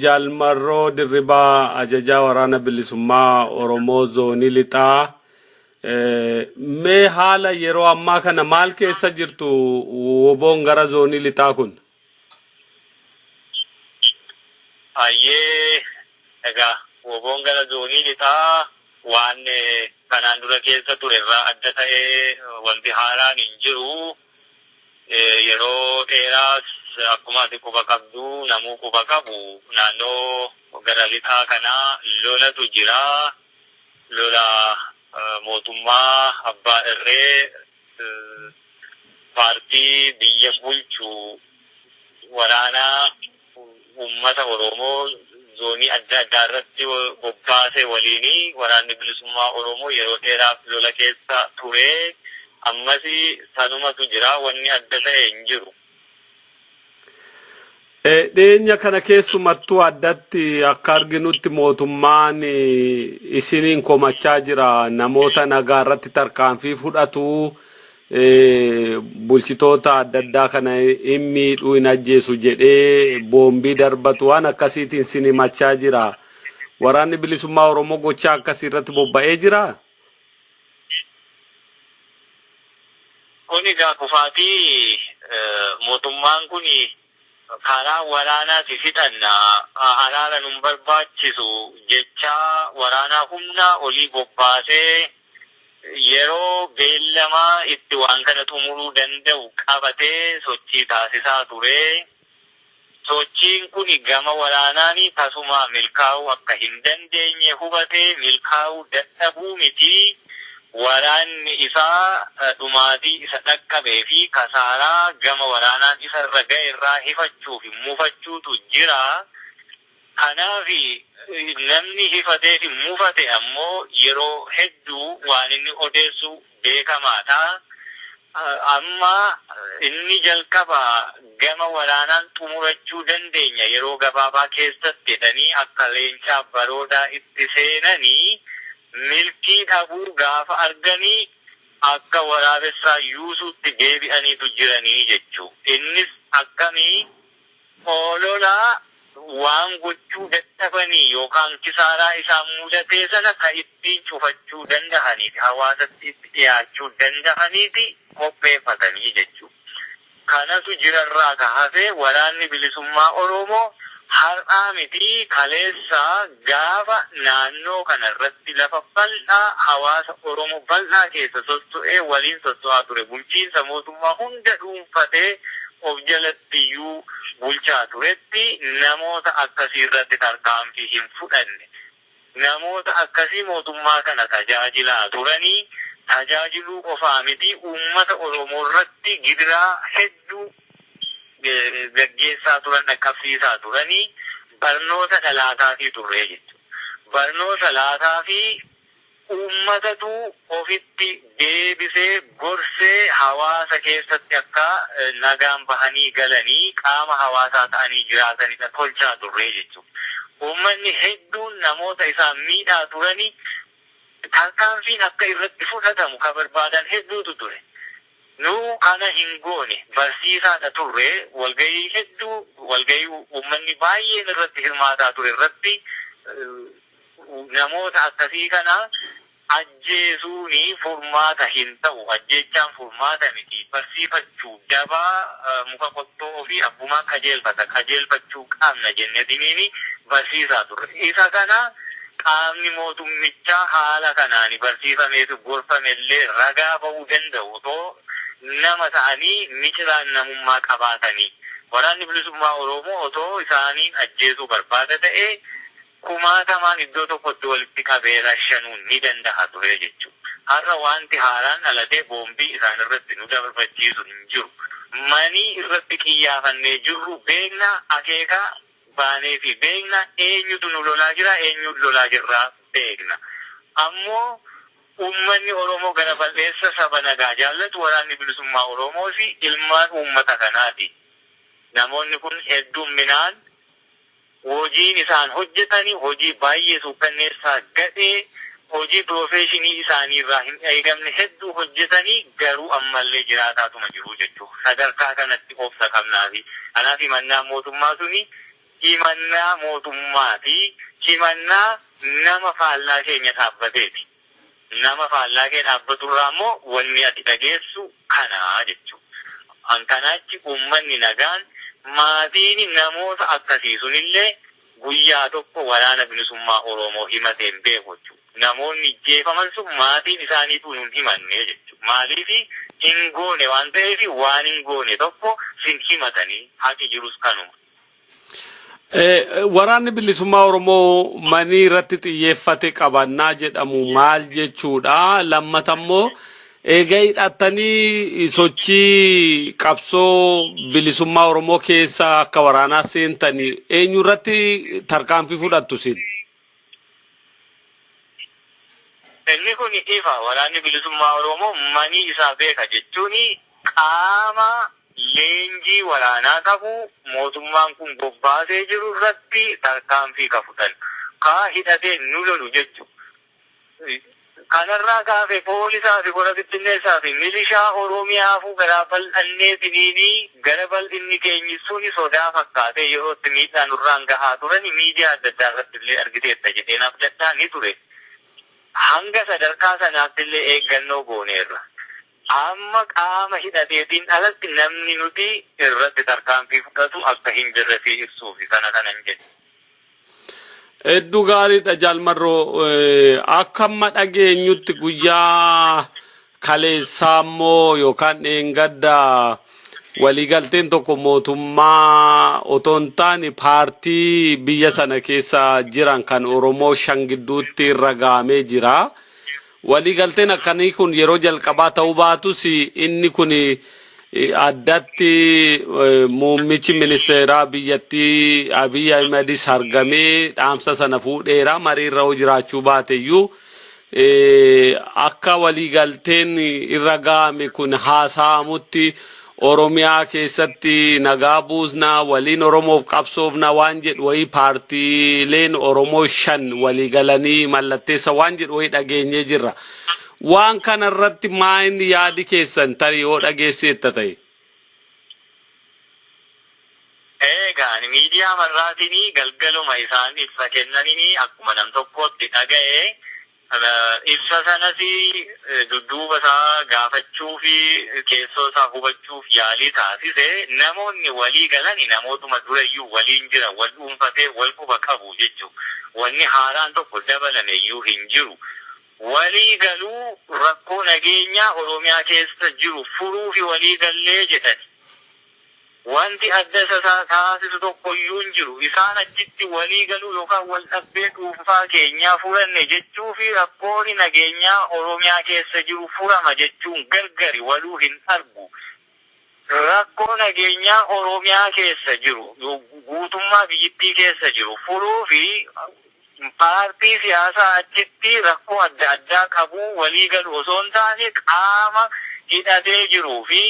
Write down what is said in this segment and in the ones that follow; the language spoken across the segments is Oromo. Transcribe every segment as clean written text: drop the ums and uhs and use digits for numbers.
Jaal Marroo Ajajaa Oromoo zonii lixaa mee haala yeroo ammaa kana maal keessa jirtu WBO'n gara zonii lixaa kun? Ayyee egaa WBO'n gara zonii lixaa waan kanaan dura keessa ture irraa adda ta'ee wanti haaraan hin jiru. Yeroo dheeraas akkuma ati quba qabdu namuu quba qabu naannoo gara lixaa kanaa lolatu jira. Lola mootummaa abbaa irree paartii biyya bulchu waraanaa ummata Oromoo zonii adda addaa irratti bobbaasee waliini waraanni bilisummaa Oromoo yeroo dheeraaf lola keessa ture. Ammasi sanumatu jira wanni adda ta'e hin jiru. Dhiyeenya kana keessumattuu addatti akka arginutti mootummaan isiniin komachaa jira. Namoota nagaa irratti tarkaanfii fudhatu bulchitoota adda addaa kana hin miidhuu hin ajjeesu jedhee boombii darbatu waan akkasiitiin isin himachaa jira. Waraanni bilisummaa Oromoo gochaa akkasii irratti bobba'ee jira. Kuni gaafufaatii mootummaan kuni karaa waraanaati fixanna araara nun barbaachisu jecha waraanaa humna olii bobbaasee yeroo beellamaa itti waan kana xumuruu danda'u qabatee sochii taasisaa ture. Sochiin kuni gama waraanaanii tasuma milkaa'uu akka hin dandeenye hubatee milkaa'uu dadhabuu miti. Waraanni isaa dhumaatii isa dhaqqabee fi kasaaraa gama waraanaan isa irra ga'e irraa hifachuuf muufachuutu jira. Kanaaf namni hifatee fi muufate ammoo yeroo hedduu waan inni odeessu beekamaadha. Amma inni jalqaba gama waraanaan xumurachuu dandeenya yeroo gabaabaa keessatti jedhanii akka leencaa baroodaa itti seenanii milkii dhabuu gaafa arganii akka waraabessaa yuusuutti deebi'aniitu jiranii jechuudha. Innis akkamii ololaa waan gochuu dadhabanii yookaan kisaaraa isaan mudatee sana kan ittiin cufachuu danda'aniiti hawaasatti itti dhiyaachuu danda'aniiti qopheeffatanii jechuudha. Kanatu jirarraa kaasee waraanni bilisummaa Oromoo har'aa miti kaleessa gaafa naannoo kanarratti lafa bal'aa hawaasa Oromoo bal'aa keessa socho'ee waliin socho'aa ture. Bulchiinsa mootummaa hunda dhuunfatee of jalattiyyuu bulchaa turetti namoota akkasii irratti tarkaanfii hin fudhanne. Namoota akkasii mootummaa kana tajaajilaa turanii tajaajiluu qofaa miti uummata Oromoo irratti gidiraa hedduu gaggeessaa turan dhaqqabsiisaa turanii barnoota dhalaataa turre jechuudha. Barnoota laataa fi uummatatu ofitti deebisee gorsee hawaasa keessatti akka nagaan bahanii galanii qaama hawaasaa ta'anii jiraatanidha tolchaa turre jechuudha. Uummanni hedduun namoota isaan miidhaa turanii tarkaanfiin akka irratti fudhatamu kan barbaadan hedduutu ture. Nu kana hin goone barsiisaadha turre walgahii hedduu walgahii uummanni baay'een irratti hirmaataa ture irratti namoota akkasii kana ajjeesuuni furmaata hin ta'u. Ajjeechaan furmaata miti. Barsiifachuu dabaa muka qottoo fi abbumaa qajeelfachuu qabna jennetiniini barsiisaa turre. Isa kana qaamni mootummichaa haala kanaani barsiifameetu gorfamellee ragaa ba'uu danda'u otoo nama ta'anii miciraan namummaa qabaatanii. Waraanni bilisummaa Oromoo otoo isaaniin ajjeesuu barbaada ta'e kumaatamaan iddoo tokkotti walitti qabee rashanuun ni danda'a ture jechuudha. Har'a wanti haaraan dhalatee boombii isaan irratti nu dabarfachiisu hin jiru. Manii irratti xiyyaafannee jirru beekna akeekaa baanee fi beekna eenyutu nu lolaa jira eenyutu lolaa jirraa beekna. Ammoo uummanni Oromoo gara bal'eessa saba nagaa jaallatu waraanni bilisummaa Oromoo fi ilmaan uummata kanaati. Namoonni kun heddumminaan hojiin isaan hojjetanii hojii baay'ee suukkanneessaa gadhee hojii piroofeeshinii isaanii irraa hin eegamne hedduu hojjetanii garuu ammallee jiraataatuma jiru jechuudha. Sadarkaa kanatti obsa qabnaafi. Kanaaf mannaan mootummaa suni himannaa mootummaa fi himannaa nama faallaa keenya dhaabbateeti. Nama faallaa kee dhaabbaturraa immoo wanni ati dhageessu kanaa jechuudha. Kanaachi uummanni nagaan maatiin namoota akkasii sunillee guyyaa tokko waraana bilisummaa Oromoo himateen beeku jechuudha. Namoonni jeefaman sun maatiin isaaniitu hin himanne jechuudha. Maaliif hin goone waan ta'eef waan hin goone tokko sin himatanii haqi jirus kanuma. Waraanni bilisummaa Oromoo manii irratti xiyyeeffate qabannaa jedhamu maal jechuudha? Lammata immoo egaa hidhattanii sochii qabsoo bilisummaa Oromoo keessa akka waraanaa seentanii eenyu irratti tarkaanfii fudhattu sin? Inni kun ifa waraanni bilisummaa Oromoo manii isaa beeka jechuun qaama leenjii waraanaa qabu mootummaan kun bobbaasee jiru irratti tarkaanfii ka fudhan. Kaa hidhatee nu lolu jechuudha. Kanarraa kaafee poolisaa fi qora bittinneessaa fi milishaa Oromiyaafuu garaa bal'annee finiinii gara bal'inni keenyisuun sodaa fakkaatee yeroo itti miidhaan nurraan gahaa turan miidiyaa adda addaa irratti illee argiteetta jedheenaaf jechaa ni ture. Hanga sadarkaa sanaatti illee eeggannoo gooneerra. Amma qaama hidhateetiin alatti namni nuti irratti tarkaanfii fudhatu akka hin jirre fi ibsuufi kana kanan jedhu. Hedduu gaariidha Jaal Marroo. Akka amma dhageenyutti guyyaa kaleessaa immoo yookaan dheengadda waliigalteen tokko mootummaa otoo hin taane paartii biyya sana keessa jiran kan Oromoo shan gidduutti irra gahamee jira. Waliigalteen akkanii kun yeroo jalqabaa ta'uu baatus inni kun addatti muummichi ministeeraa biyyattii Abiy Ahmedis argamee dhaamsa sana fuudheera mariirra jiraachuu baateyyuu akka waliigalteen irra gahame kun haasa'amutti Oromiyaa keessatti nagaa buusna waliin Oromoof qabsoofna waan jedhu wayii paartiileen Oromoo shan waliigalanii mallatteessa waan jedhu wayii dhageenyee jirra. Waan kana irratti maal yaadi keessan tarii yoo dhageesseetta ta'e? Eegaan miidiyaa marraatiin galgaluma isaan ibsa kennanii akkuma nam tokkotti dhaga'ee ibsa sanas dudduuba isaa gaafachuu fi keessoo isaa hubachuuf yaalii taasise namoonni walii galani namootuma durayyuu waliin jira wal dhuunfatee wal quba qabu jechuudha. Wanni haaraan tokko dabalame iyyuu hin jiru. Walii galuu rakkoo nageenyaa Oromiyaa keessa jiru furuu fi walii gallee jedhani. Wanti adda isa taasisu tokko iyyuu hin jiru. Isaan achitti walii galuu yookaan wal dhabbee dhuunfaa keenyaa furanne jechuu fi rakkoon nageenyaa Oromiyaa keessa jiru furama jechuun gargari waluu hin argu. Rakkoo nageenyaa Oromiyaa keessa jiru guutummaa biyyattii keessa jiru furuu fi paartii siyaasaa achitti rakkoo adda addaa qabu walii galu osoo hin taane qaama hidhatee jiruu fi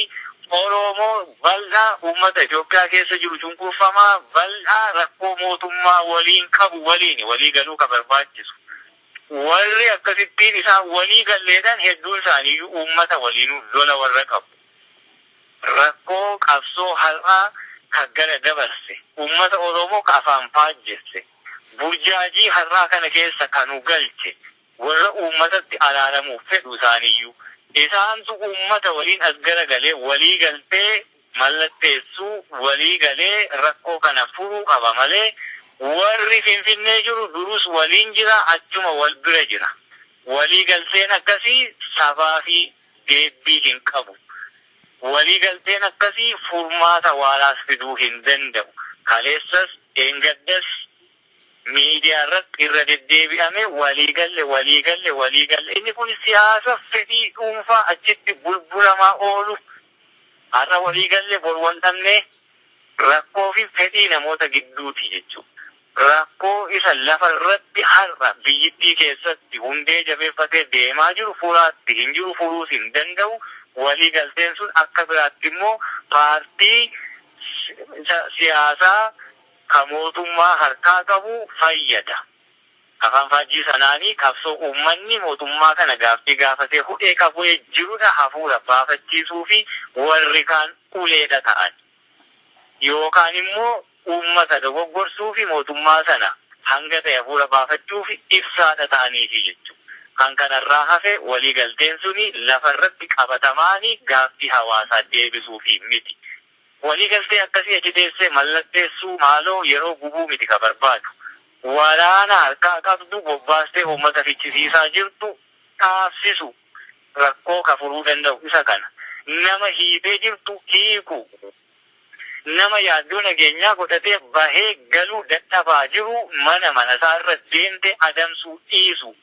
Oromoo bal'aa uummata Itoophiyaa keessa jiru cunqurfamaa bal'aa rakkoo mootummaa waliin qabu waliin walii galuu ka barbaachisu. Warri akkasittiin isaan walii galleedhaan hedduun isaanii uummata waliin lola warra qabu. Rakkoo qabsoo har'aa ka gara dabarse uummata Oromoo ka afaan faajjesse. Burjaajii har'aa kana keessa kanu galche warra uummatatti araaramuuf fedhu isaaniiyyuu. Isaantu uummata waliin as garagalee walii galtee mallatteessuu walii galee rakkoo kana furuu qaba malee warri Finfinnee jiru durus waliin jira achuma wal bira jira. Walii galteen akkasii sabaa fi deebbii hin qabu. Walii galteen akkasii furmaata waaraas fiduu hin danda'u. Kaleessas eengaddas miidiyaa irratti irra deddeebi'ame walii galle inni kun siyaasa fedhii dhuunfaa achitti bulbulamaa oolu har'a walii galle bor wal dhabne rakkoo fi fedhii namoota gidduuti jechuudha. Rakkoo isa lafa irratti har'a biyyittii keessatti hundee jabeeffatee deemaa jiru furaatti hin jiru furuus hin danda'u. Walii galteen sun akka biraatti immoo paartii siyaasaa ka mootummaa harkaa qabu fayyada. Afaan faajjii sanaanii qabsoo uummanni mootummaa kana gaaffii gaafatee hudhee qabu jirudha hafuura baafachiisuu fi warri kaan uleedha ta'an. Yookaan immoo uummata dogoggorsuuf mootummaa sana hanga ta'e hafuura baafachuuf ibsaadha ta'aniifi jechuudha. Kan kanarraa hafe waliigalteen suni lafarratti qabatamaanii gaaffii hawaasaa deebisuufi miti. Waliigaltee akkasii achi teessee mallatteessuu maaloo yeroo gubuu miti ka barbaadu. Waraana harkaa qabdu bobbaastee uummata fichisiisaa jirtu taasisu rakkoo ka furuu danda'u isa kana. Nama hiitee jirtu hiiku. Nama yaaddoo nageenyaa godhatee bahee galuu dadhabaa jiru mana isaa irra deemte adamsuu dhiisu.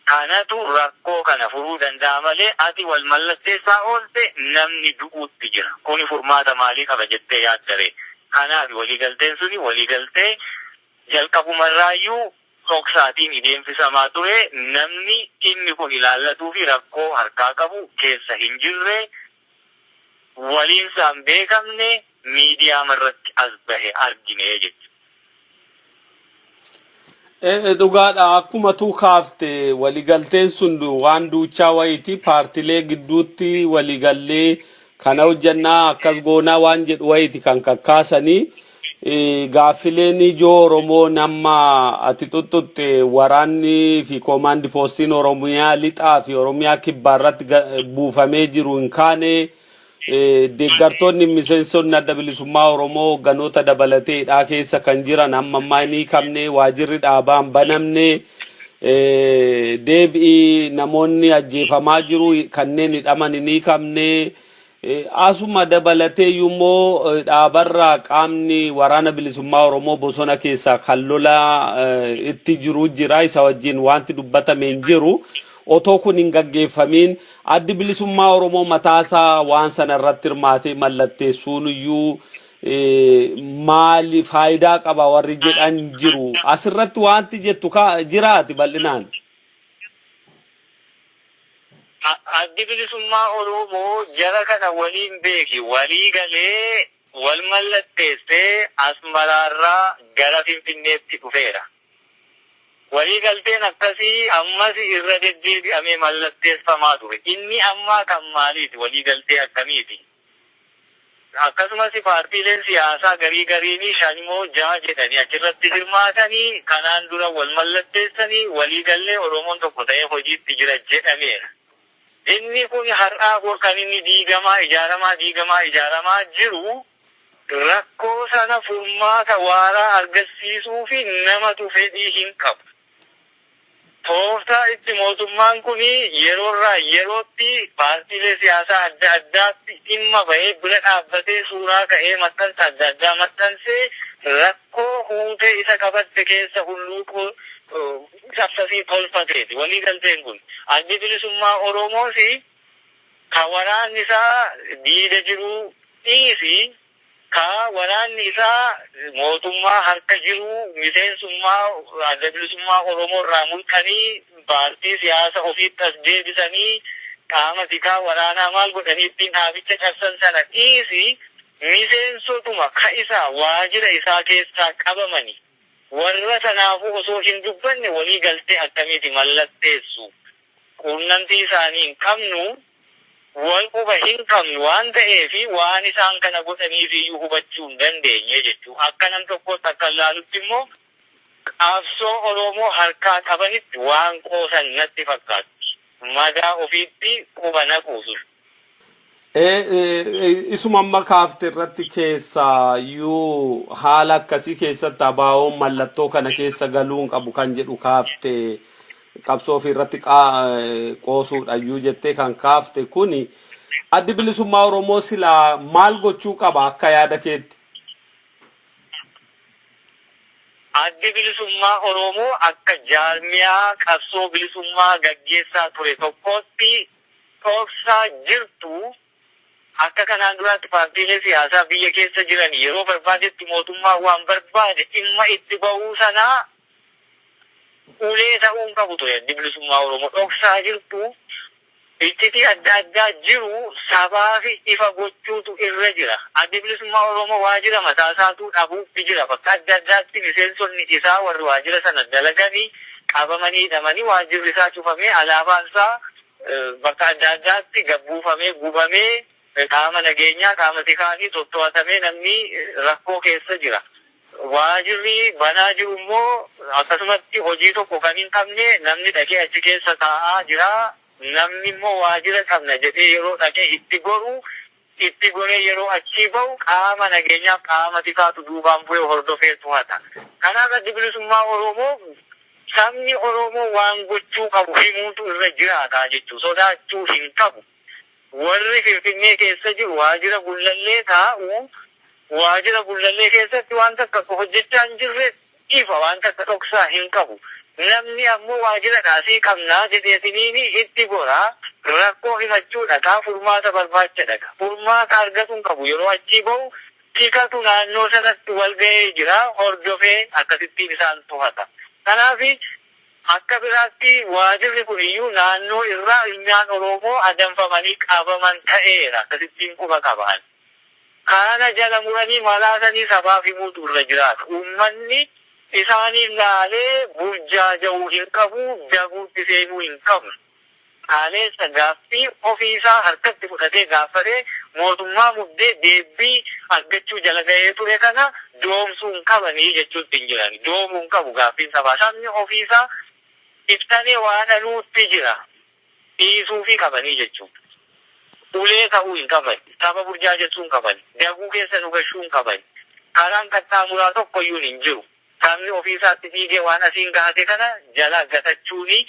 Kanatu rakkoo kana furuu danda'a malee ati wal mallatteessaa oolte namni du'uutti jira. Kuni furmaata maalii qaba jettee yaaddare. Kanaaf waliigalteen suni waliigaltee jalqabumarraayyuu dhoksaatiin deemsisamaa ture. Namni inni kun ilaallatuu fi rakkoo harkaa qabu keessa hin jirre waliinsaan beekamne miidiyaa irratti as bahe argine jechuudha. Dhugaadha akkuma tuu kaafte waliigalteen sun waan duuchaa wayiiti paartilee gidduutti waliigallee kana hojjannaa akkas goonaa waan jedhu wayiiti kan kakkaasanii gaaffileen ijoo Oromoo nama ati tuttutte waraanni fi koomaandi poostiin Oromiyaa lixaa fi Oromiyaa kibbaarratti buufamee jiru hin kaane deeggartoonni miseensonni adda bilisummaa Oromoo ganoota dabalateedhaa keessa kan jiran amma ni kamne waajirri dhaabaan banamne deebii namoonni ajjeefamaa jiru kanneen hidhaman ni kamne asuma dabalatee immoo dhaabarraa qaamni waraana bilisummaa Oromoo bosona keessa kan lola itti jiru jira isa wajjin wanti dubbatame hin jiru. Otoo kun hin gaggeeffamin addi bilisummaa Oromoo mataasaa waan sana irratti hirmaatee mallatteessuun iyyuu maali faayidaa qaba warri jedhan jiru. Asirratti wanti jettu jiraati bal'inaan. Addi bilisummaa Oromoo jara kana waliin beeki walii galee wal mallatteessee Asmaraarraa gara Finfinneetti dhufeera. Waliigalteen akkasii ammas irra deddeebi'amee mallatteessamaa ture. Inni ammaa kan maaliiti? Waliigaltee akkamiiti? Akkasumas paartiileen siyaasaa gariin shanimoo jaha jedhanii achirratti hirmaatanii kanaan dura wal mallatteessanii waliigallee Oromoon tokko ta'ee hojiitti jira jedhameera. Inni kun har'aa kan inni ijaaramaa jiru rakkoo sana furmaata waaraa argisiisuu fi namatu fedhii hin qabu. Tooftaa itti mootummaan kun yeroorraa yerootti paartiilee siyaasaa adda addaatti dhimma bahee bira dhaabbatee suuraa ka'ee maxxansa adda addaa maxxansee rakkoo huutee isa qabatte keessa hulluuquu sabsasii tolfateeti. Waliigalteen kun addi bilisummaa Oromoos kan waraanni isaa diida jiru dhiisi ka waraanni isaa mootummaa harka jiru miseensummaa adda bilisummaa Oromoo irraa mulqanii paartii siyaasa ofiitti as deebisanii qaama tikaa waraanaa maal godhanii ittiin dhaabicha cabsan sana dhiisi miseensotuma ka isaa waajira isaa keessaa qabamanii warra sanaafuu osoo hin dubbanne waliigaltee akkamiiti mallatteessu. Quunnamtii isaanii hin qabnu wal quba hin qabnu waan ta'eefi waan isaan kana godhaniif iyyuu hubachuu hin dandeenye jechuudha. Akka nam tokkotti akka ilaalutti immoo qabsoo Oromoo harkaa qabanitti waan qoosan natti fakkaatti. Madaa ofiitti quba naquusu. Isuma amma kaafte irratti keessa iyyuu haala akkasii keessatti abaawoon mallattoo kana keessa galuun qabu kan jedhu kaafte qabsoo ofii irratti qoosuudha iyyuu jettee kan kaafte kuni addi bilisummaa Oromoo silaa maal gochuu qaba akka yaada keetti? Addi bilisummaa Oromoo akka jaarmiyaa qabsoo bilisummaa gaggeessaa ture tokkotti dhoksaa jirtu. Akka kanaan duraatti paartiilee siyaasaa biyya keessa jiran yeroo barbaadetti mootummaa waan barbaade dhimma itti ba'uu sanaa ulee ta'uun qabu ture. Addi bilisummaa Oromoo dhoksaa jirtu ittiti adda addaa jiru sabaa fi ifa gochuutu irra jira. Addi bilisummaa Oromoo waajira mataasaatu dhabuutti jira. Bakka adda addaatti miseensonni isaa warri waajira sana dalaganii qabamanii hidhamanii waajirri isaa cufamee alaabaan isaa bakka adda addaatti gabbuufamee gubamee qaama nageenyaa qaama tikaanii to'atamee namni rakkoo keessa jira. Waajirri banaa jiru immoo akkasumatti hojii tokko kan hin qabne namni dhaqee achi keessa taa'aa jira. Namni immoo waajira qabna jedhee yeroo dhaqee itti goree yeroo achii bahu qaama nageenyaaf qaama tikaatu duubaan bu'ee hordofee to'ata. Kanaaf addi bilisummaa Oromoo sabni Oromoo waan gochuu qabu himuutu irra jiraata jechuudha. Sodaachuu hin qabu. Warri Finfinnee keessa jiru waajira gullallee taa'u. Waajira gullallee keessatti waan takka hojjechaa hin jirre ifa waan takka dhoksaa hin qabu. Namni ammoo waajira kaasii qabnaa jedheetiniini itti goraa rakkoo himachuudha. Furmaata barbaachadha. Furmaata argatu hin qabu. Yeroo achii bahu tikatu naannoo sanatti wal ga'ee jira. Hordofee akkasittiin isaan to'ata. Kanaaf akka biraatti waajirri kun iyyuu naannoo irraa ilmaan Oromoo adamfamanii qabaman ta'eera. Akkasittiin quba qaban. Kana jala muranii malaasanii sabaaf himuutu irra jiraata. Uummanni isaaniif laalee burjaaja'uu hin qabu, daguutti seenuu hin qabu. Kaleessa gaaffii ofiisaa harkatti fudhatee gaafate mootummaa muddee deebii argachuu jala ga'ee ture kana doomsuu hin qabanii jechuutti hin jiran. Doomuu hin qabu gaaffiin sabaa. Sabni ofiisaa ibsanii waan anuutti jira. Dhiisuufii qabanii jechuudha. Ulee ta'uu hin qaban. Saba burjaajessuu hin qaban. Daguu keessa dhugashuu hin qaban. Karaan qaxxaamuraa tokkoyyuu hin jiru. Sabni ofiisaatti fiigee waan asiin gaafate kana jala gatachuuni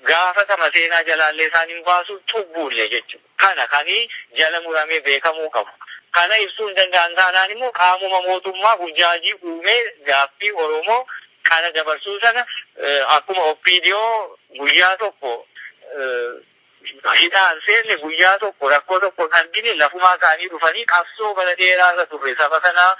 gaafatama seenaa jalaallee isaan hin baasu cubbuullee jechuudha. Kana kanii jala muramee beekamuu qabu. Kana ibsuu hin danda'an taanaan immoo qaamuma mootummaa burjaajii uumee gaaffii Oromoo kana dabarsuu sana akkuma OPDO guyyaa tokko hidhaan seenne guyyaa tokko rakkoo tokko kan gine lafumaa kaanii dhufanii qabsoo bara dheeraarra turre saba kanaa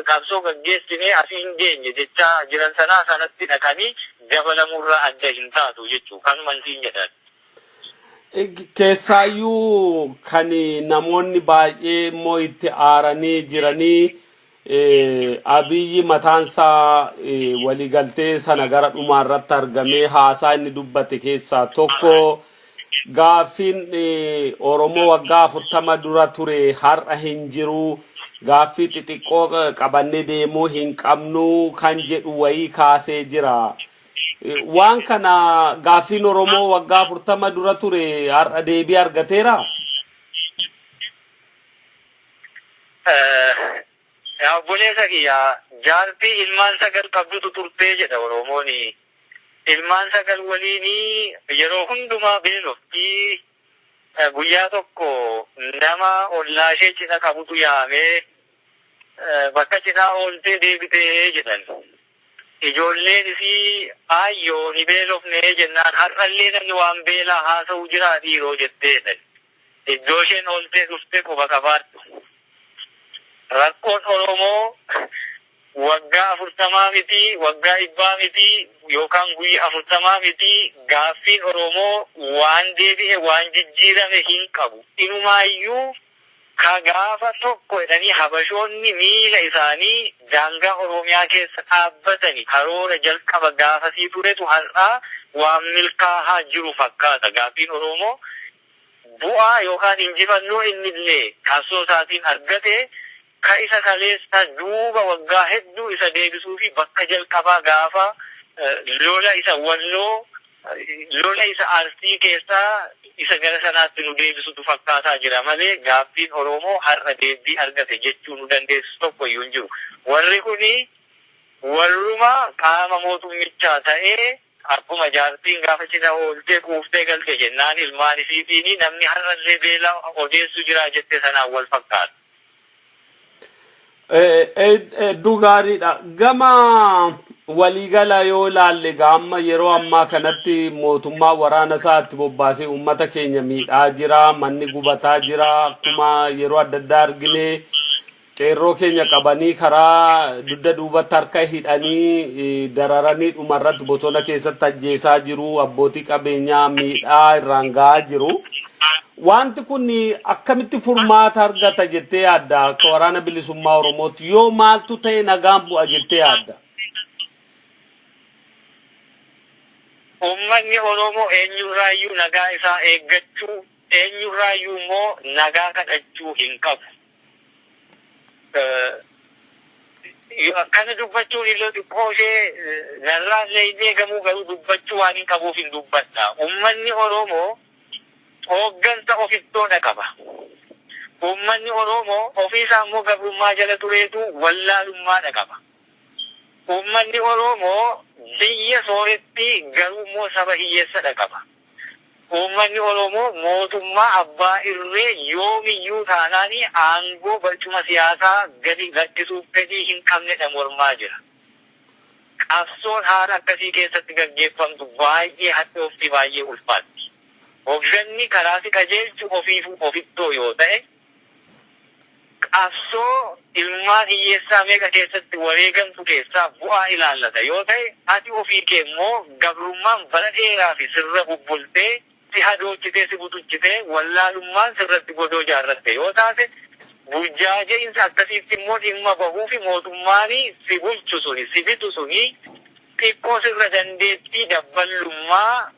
qabsoo gaggeessinee asii hin geenye jechaa jiran sanaa sanatti dhaqanii dabalamurraa adda hin taatu jechuudha. Kanuman siin jedhan. Keessaayyuu kan namoonni baay'ee immoo itti aaranii jiranii Abiyyi mataansaa waliigaltee sana gara dhumaarratti argamee haasaa inni dubbate keessaa tokko gaaffiin Oromoo waggaa 40 dura ture har'a hin jiru. Gaaffii xixiqqoo qabannee deemuu hin qabnu kan jedhu wayii kaasee jira. Waan kana gaaffiin Oromoo waggaa 40 dura ture har'a deebii argateera. Obboleessa kiyyaa jaartii ilmaan sagal qabdutu turtee jedha Oromoon. Ilmaan sagal waliin yeroo hundumaa beeloftii guyyaa tokko nama ollaa ishee cina qabutu yaamee bakka cinaa ooltee deebitee jedhan. Ijoolleen isii ayyoo ni beelofnee jennaan har'allee namni waan beelaa haasa'u jira dhiiroo jetteedha. Iddoo isheen ooltee dhuftee quba qabaattu. Rakkoon Oromoo waggaa 40 miti, waggaa 100 miti, yookaan guyyaa 40 miti. Gaaffiin Oromoo waan deebi'e waan jijjiirame hin qabu. Inumaayyuu ka gaafa tokko jedhanii habashoonni miila isaanii daangaa Oromiyaa keessa dhaabbatanii karoora jalqaba gaafasii turetu har'aa waan milkaa'aa jiru fakkaata. Gaaffiin Oromoo bu'aa yookaan injifannoo innillee qabsoo isaatiin argate ka isa kaleessa duuba waggaa hedduu isa deebisuu fi bakka jalqabaa gaafa lola isa Walloo lola isa Arsii keessaa isa gara sanaatti nu deebisutu fakkaataa jira malee gaaffiin Oromoo har'a deebii argate jechuu nu dandeessu tokko iyyuu hin jiru. Warri kuni warruma qaama mootummichaa ta'ee akkuma jaartiin gaafa cina ooltee kuuftee galte jennaan ilmaan isiitiin namni har'allee beela odeessu jira jette sanaan wal fakkaata. Dhugaadha. Gama waliigala yoo ilaalle amma yeroo ammaa kanatti mootummaa waraana isaatti bobbaasee uummata keenya miidhaa jira, manni gubataa jira. Akkuma yeroo adda addaa argine qeerroo keenya qabanii karaa dugda duubatti harka hidhanii dararanii dhumarratti bosona keessatti ajjeesaa jiru. Abbootii qabeenyaa miidhaa irraan gahaa jiru. Wanti kun akkamitti furmaata argata jettee yaadda akka waraana bilisummaa Oromootti yoo maaltu ta'e nagaan bu'a jettee yaadda? Uummanni Oromoo eenyurraayyuu nagaa isaa eeggachuu eenyurraayyuu immoo nagaa kadhachuu hin qabu. Akkana dubbachuun illee xiqqoo ishee narraallee hin eegamuu garuu dubbachuu waan hin qabuuf hin dubbadha. Uummanni Oromoo hooggansa ofittoodha qaba. Uummanni Oromoo ofiisaa immoo gabrummaa jala tureetu wallaalummaadha qaba. Uummanni Oromoo biyya sooretti garuu immoo saba hiyyeessadha qaba. Uummanni Oromoo mootummaa abbaa irree yoomiyyuu taanaanii aangoo barcuma siyaasaa gadi gaddisuuf fedhii hin qabnedha mormaa jira. Qabsoon haala akkasii keessatti gaggeeffamtu baay'ee hadhoofti baay'ee ulfaatti. Hoogganni karaa si qajeelchu ofiifuu ofittoo yoo ta'e qabsoo ilmaan hiyyeessaa meeqa keessatti wareegamtu keessaa bu'aa ilaallata yoo ta'e ati ofii kee immoo gabrummaan bara dheeraa fi sirra bubbultee si hadoochitee si butuchitee wallaalummaan sirratti godoo jaarratte yoo taate burjaaja'insa akkasiitti immoo dhimma bahuu fi mootummaan si bulchu suni si bitu suni xiqqoo sirra dandeettii dabballummaa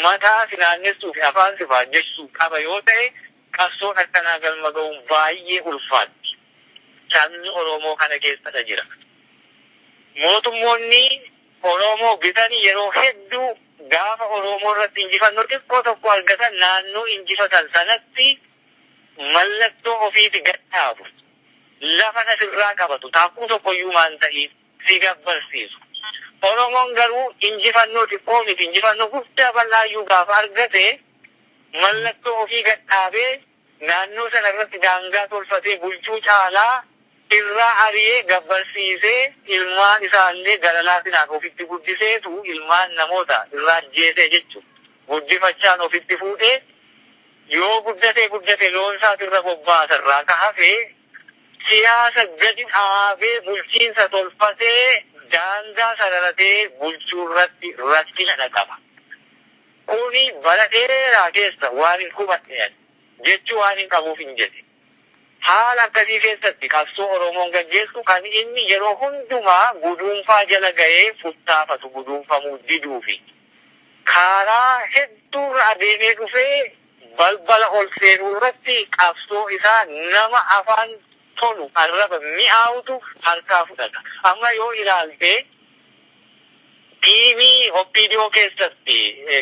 mataa si naannessuu fi afaan si faajjechuu qaba yoo ta'e qabsoon akkanaa galma ga'uun baay'ee ulfaatti. Sabni Oromoo kana keessadha jira. Mootummoonni Oromoo bitanii yeroo hedduu gaafa Oromoo irratti injifannoo xiqqoo tokko argatan naannoo injifatan sanatti mallattoo ofiiti gadhaabu. Lafa asirraa qabatu taakkuu tokkoyyuu maan ta'ii si gabbarsiisu. Oromoon garuu injifannoo xiqqoo miti injifannoo guddaa bal'aayyuu gaafa argate mallattoo ofii gadhaabee naannoo sana irratti daangaa tolfatee bulchuu caalaa irraa ari'ee gabbarsiisee ilmaan isaallee galalaafinaan ofitti guddiseetu ilmaan namoota irraa ajjeesee jechuudha. Guddifachaan ofitti fuudhee yoo guddate loon isaatirra bobbaasarraa ka hafee siyaasa gadi dhaabee bulchiinsa tolfatee daangaa sararatee bulchuu irratti rakkina qaba. Kuni bara dheeraa keessa waan hin hubadhe jechuu waan hin qabuuf hin jedhe. Haala akkasii keessatti qabsoo Oromoon gaggeessu kan inni yeroo hundumaa guduunfaa jala ga'ee futtaafatu guduunfamuu diduufi karaa hedduurra adeemee dhufee balbala ol seenuu irratti qabsoo isaa nama afaan tolu arraba mi'aawutu harkaa fudhata. Amma yoo ilaalte tiimii OPDO keessatti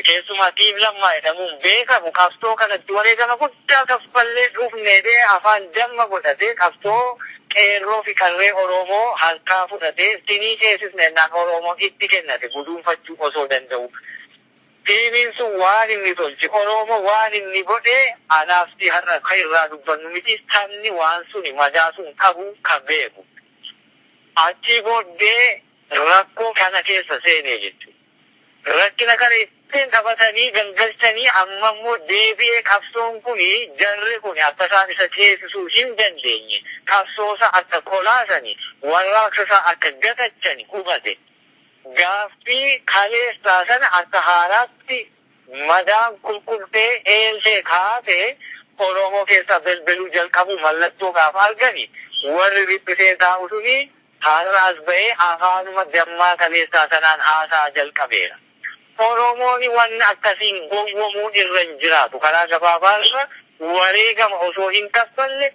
keessumaa tiim lammaa jedhamuun beekamu qabsoo kanatti wareegama guddaa kaffallee dhufnee afaan damma godhatee qabsoo qeerroo fi qarree Oromoo harkaa fudhatee sinii teessisneen Oromoo itti kennate guduunfachuu osoo danda'u. Tiimiin sun waan inni tolche Oromoo waan inni godhe anaafsi har'a kan irraa dubbannu miti sabni waan suni madaa sun qabu kan beeku. Achi booddee rakkoo kana keessa seenee jechuudha. Rakkina kana ittiin taphatanii gangalchanii amma immoo deebi'ee qabsoon kuni jarri kuni akka isaan isa ceesisuu hin dandeenye qabsoosa akka kolaasanii warraaqsa akka gatachani hubate. Gaaffii kaleessaa sana akka haaraatti madaan qulqultee eeltee kaatee Oromoo keessa belbeluu jalqabu mallattoo gaafa argani warri riphisee taa'u suni haaraas ba'ee afaanuma dammaa kaleessaa sanaan haasaa jalqabeera. Oromoon waan akkasiin gowwomuu irra hin jiraatu karaa gabaabaarra wareegama osoo hin kaffalle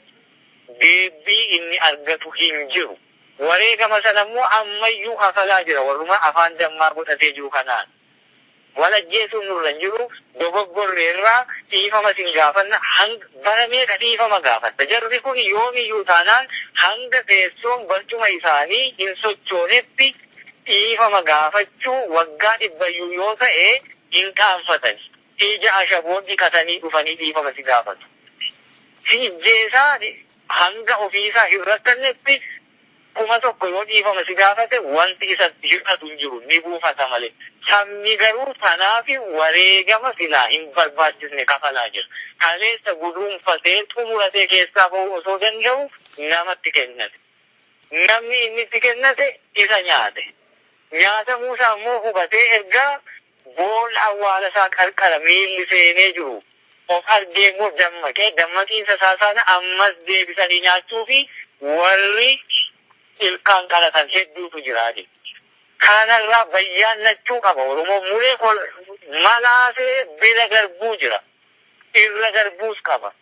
deebii inni argatu hin jiru. Wareegama sana immoo ammayyuu hafalaa jira warruma afaan dammaa godhatee jiru kanaan. Walajjeesuun nurra hin jiru dogoggorreerraa dhiifama sin gaafanna bara meeqa dhiifama gaafatta. Jarri kun yoomiyyuu taanaan hanga teessoon barcuma isaanii hin sochoonetti dhiifama gaafachuu waggaa dhibbayyuu yoo ta'e hin qaanfatan. Ija ashaboon dhiqatanii dhufanii dhiifama si gaafatu. Hijjeesaa hanga ofiisaa hin rakkannetti kuma tokko yoo dhiifama si gaafate wanti isatti hir'atu hin jiru ni buufata malee. Sabni garuu kanaaf wareegama silaa hin barbaachisne kafalaa jira. Kaleessa guduunfatee xumuratee keessaa bahuu osoo danda'u namatti kennate. Namni inni itti kennate isa nyaate. Nyaatamuusaa immoo hubatee ergaa boolla awwaalasaa qarqara miilli seenee jiru. Of argee immoo dammaqee dammaqiinsa isaa sana ammas deebisanii nyaachuu fi warri ilkaan qalatan hedduutu jiraati. Kanarraa bayyaannachuu qaba. Oromoo muree malaasee bira darbuu jira. irra darbuus qaba.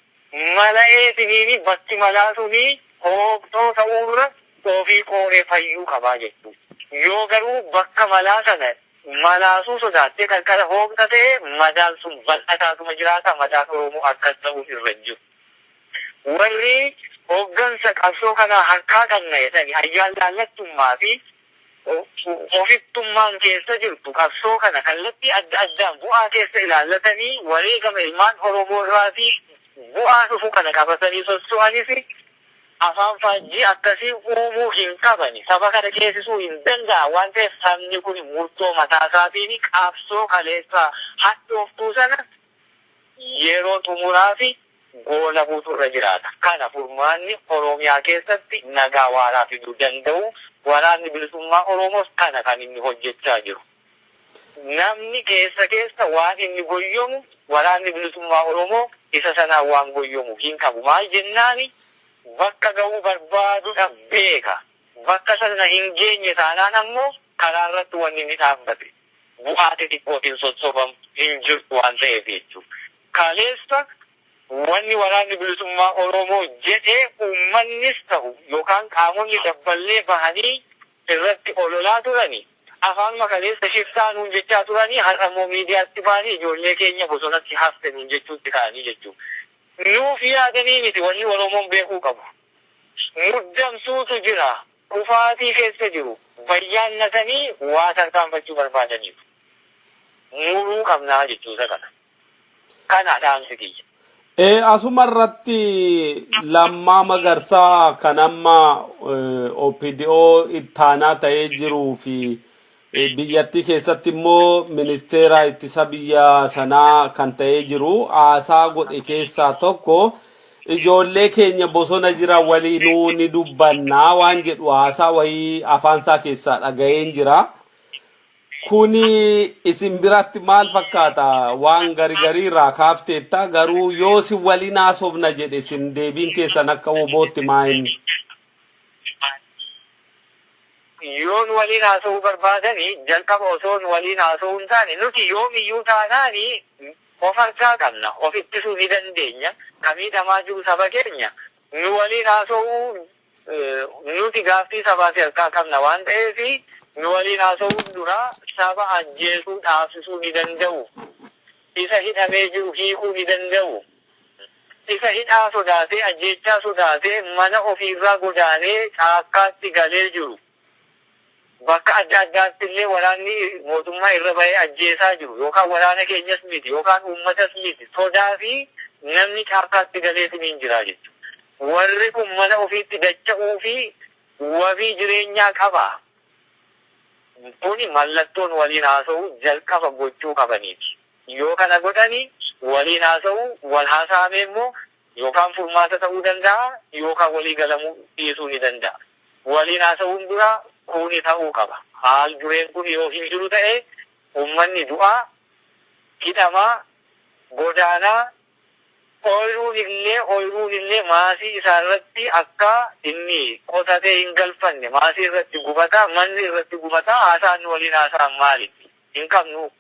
Mala'eetiniini bakki malaa suni hooqxoo ta'uurra ofii qooree fayyuu qabaa jechuudha. Yoo garuu bakka malaa sana malaasuu sodaattee qarqara hooqxa ta'e madaan sun bal'ataatuma jiraata. Madaan Oromoo akkas ta'uuf irra jiru. Warri hooggansa qabsoo kanaa harkaa qabna jedhanii ayyaan laallattummaa fi ofittummaan keessa jirtu qabsoo kana kallattii adda addaan bu'aa keessa ilaallatanii wareegama ilmaan Oromoo irraatii bu'aa dhufu kana qabatanii sosso'anis afaan faajjii akkasii uumuu hin qabani. Saba kana geessisuu hin danda'a waan ta'eef sabni kun murtoo mataa isaatiin qabsoo kaleessaa hadhooftuu sana yeroo xumuraa fi goola buutu irra jiraata. Kana furmaanni Oromiyaa keessatti nagaa waaraa fiduu danda'u. Waraanni bilisummaa Oromoos kana kan inni hojjechaa jiru. Namni keessa waan inni goyyomu waraanni bilisummaa Oromoo isa sanaan waan goyyomu hin qabu. Maal jennaani bakka ga'uu barbaadudha beeka. Bakka sana hin geenye taanaan ammoo karaa irratti wanni inni dhaabbate bu'aa xixiqqootiin sossobamu hin jirtu waan ta'eef jechuudha. Kaleessa wanni waraanni bilisummaa Oromoo jedhee uummannis ta'u yookaan qaamonni dabballee bahanii irratti ololaa turani. Afaan kaleessa shiftaa nuun jechaa turanii har'ammoo miidiyaatti bahanii ijoollee keenya bosonatti hafte nuun jechuutti ka'anii jechuudha. Nuuf yaadanii miti wanni Oromoon beekuu qabu. Muddamsuutu jira. Kufaatii keessa jiru. Bayyaannatanii waa tarkaanfachuu barbaadaniif. Muruu qabnaa jechuudha kana. Kana dhaamsi kiyya. Asuma irratti Lammaa Magarsaa kan amma OPDO ittaanaa ta'ee jiruu fi biyyattii keessatti immoo ministeera ittisa biyya sanaa kan ta'ee jiru haasaa godhe keessaa tokko ijoollee keenya bosona jira waliinuu ni dubbannaa waan jedhu haasaa wayii afaansaa keessaa dhaga'een jira. Kuni isin biratti maal fakkaata? Waan garii irraa kaafteetta garuu yoo si waliin haasofna jedhe isin deebiin keessan akka WBO'tti maa'inni? Yoon waliin haasa'uu barbaadanii jalqaba osoo waliin haasa'uu hin taane nuti yoomiyyuu taanaanii of harkaa qabna. Of ittisuu ni dandeenya. Kamiidhamaa jiru saba keenya. Nu waliin haasa'uu nuti gaaffii sabaati harkaa qabna waan ta'eef nu waliin haasa'uun dura saba ajjeesuu dhaabsisuu ni danda'u. Isa hidhamee jiru hiikuu ni danda'u. Isa hidhaa sodaatee ajjeechaa sodaatee mana ofiirraa godaanee caakkaatti galee jiru. Bakka adda addaatti illee waraanni mootummaa irra bahee ajjeesaa jiru yookaan waraana keenyas miti yookaan uummatas miti sodaa fi namni caakkaatti galeetu ni jira jechuudha. Warri kun mana ofiitti dacha'uu fi wabii jireenyaa qaba. Kuni mallattoon waliin haasa'uu jalqaba gochuu qabaniiti. Yoo kana godhanii waliin haasa'uu wal haasa'amee immoo yookaan furmaata ta'uu danda'a yookaan walii galamuu dhiisuu ni danda'a. Waliin haasa'uun dura kuni ta'uu qaba. Haal dureen kun yoo hin jiru ta'e uummanni du'aa, hidhamaa, godaanaa, ooyiruun illee maasii isaarratti akka inni qotatee hin galfanne maasii irratti gubataa, manni irratti gubataa haasaan waliin haasa'an maali? Hin qabnu.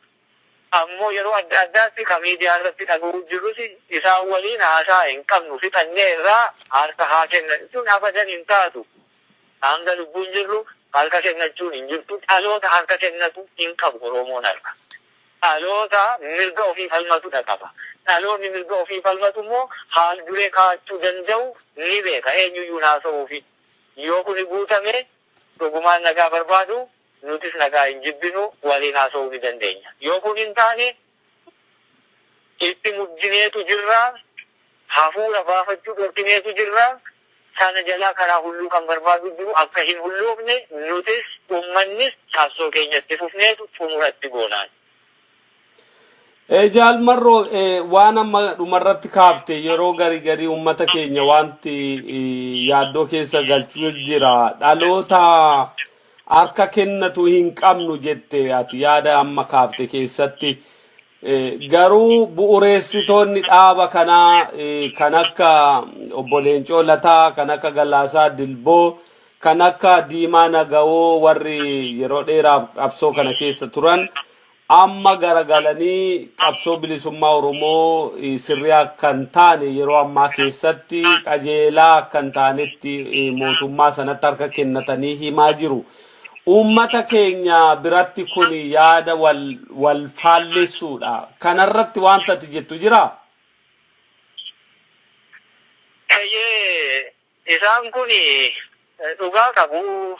Ammoo yeroo adda addaatti kan miidiyaa irratti dhaga'uu jirrus isaan waliin haasaa hin qabnu fixannee irraa harka haa kennan. Sun abadan hin taatu. Hanga lubbuun jirru harka kennachuun hin jirtu. Dhaloota harka kennatu hin qabu Oromoon harka. Dhaloota mirga ofii falmatudha qaba. Dhaloonni mirga ofii falmatu immoo haal duree kaa'achuu danda'u ni beeka eenyuyyuu haasa'uufi. Yoo kuni guutame dhugumaan nagaa barbaadu nutis nagaa hin jibbinu waliin haasa'uu ni dandeenya. Yoo kun hin taane itti muddineetu jirra, hafuura baafachuu dhorkineetu jirra, sana jalaa karaa hulluu kan barbaadu jiru akka hin hulluufne nutis uummannis qabsoo keenyatti fufneetu xumuratti goonaan. Jaal Marroo waan amma dhumarratti kaafte yeroo garii uummata keenya wanti yaaddoo keessa galchuu jira. Dhaloota harka kennatu hin qabnu jette ati yaada amma kaafte keessatti. Garuu bu'uureessitoonni dhaaba kanaa kan akka obbo Leencoo Lataa, kan akka Gallaasaa Dilboo, kan akka Diimaa Nagawoo warri yeroo dheeraaf qabsoo kana keessa turan amma garagalanii qabsoo bilisummaa Oromoo sirrii kan taane yeroo ammaa keessatti qajeelaa kan taanetti mootummaa sanatti harka kennatanii himaa jiru. Ummata keenya biratti kun yaada wal faallessuudha. Kanarratti wanta ati jettu jira? Isaan kun dhugaa qabu.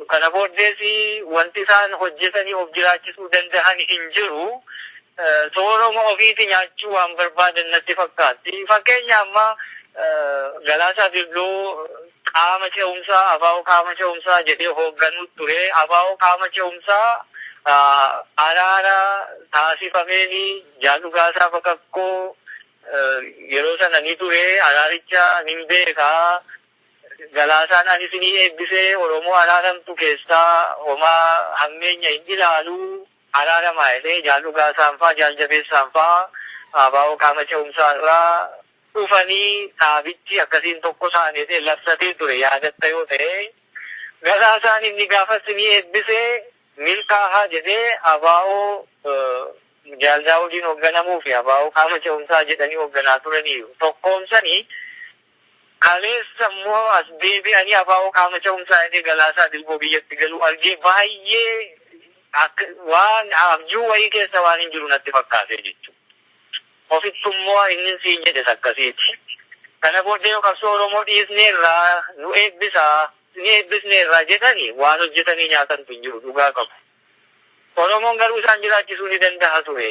Kana booddeesi wanti isaan hojjetanii of jiraachisuu danda'an hin jiru. Sooroma ofiiti nyaachuu waan barbaadan natti fakkaatti. Fakkeenya amma Galaasaa Dilloo qaama ce'umsaa, abaa'oo qaama ce'umsaa jedhee hoogganuu ture. Abaa'oo qaama ce'umsaa araara taasifameeni Jaal Dhugaasaa Baqaqqoo yeroo sana ni ture. Araaricha nin beekaa. Galaasaan anis ni eebbisee Oromoo araaramtu keessaa homaa hammeenya hin ilaalu araaramaa jedhee Jaal Dhugaasaan fa'aa Jaal Jabeessaan fa'aa abaa'oo qaama ce'umsaa irraa dhufanii dhaabichi akkasiin tokko isaanii labsatee ture yaadatta yoo ta'e Galaasaan inni gaafas ni eebbisee milkaa'aa jedhee abaa'oo Jaal Daawudiin hoogganamuu fi abaa'oo qaama ce'umsaa jedhanii hoogganaa turanii tokkoomsanii kaleessa immoo as deebi'anii abaa'oo qaama ce'umsaa jedhee Galaasaa Dilboo biyyatti galuu argee baay'ee waan abjuu wayii keessa waan hin jiru natti fakkaate jechuudha. Ofittummoo inni siin jedhes akkasiiti. Kana booddee yoo qabsoo Oromoo dhiisneerraa nu eebbisaa ni eebbisneerraa jedhanii waan hojjetanii nyaatantu hin jiru dhugaa qabu. Oromoon garuu isaan jiraachisuu ni danda'a ture.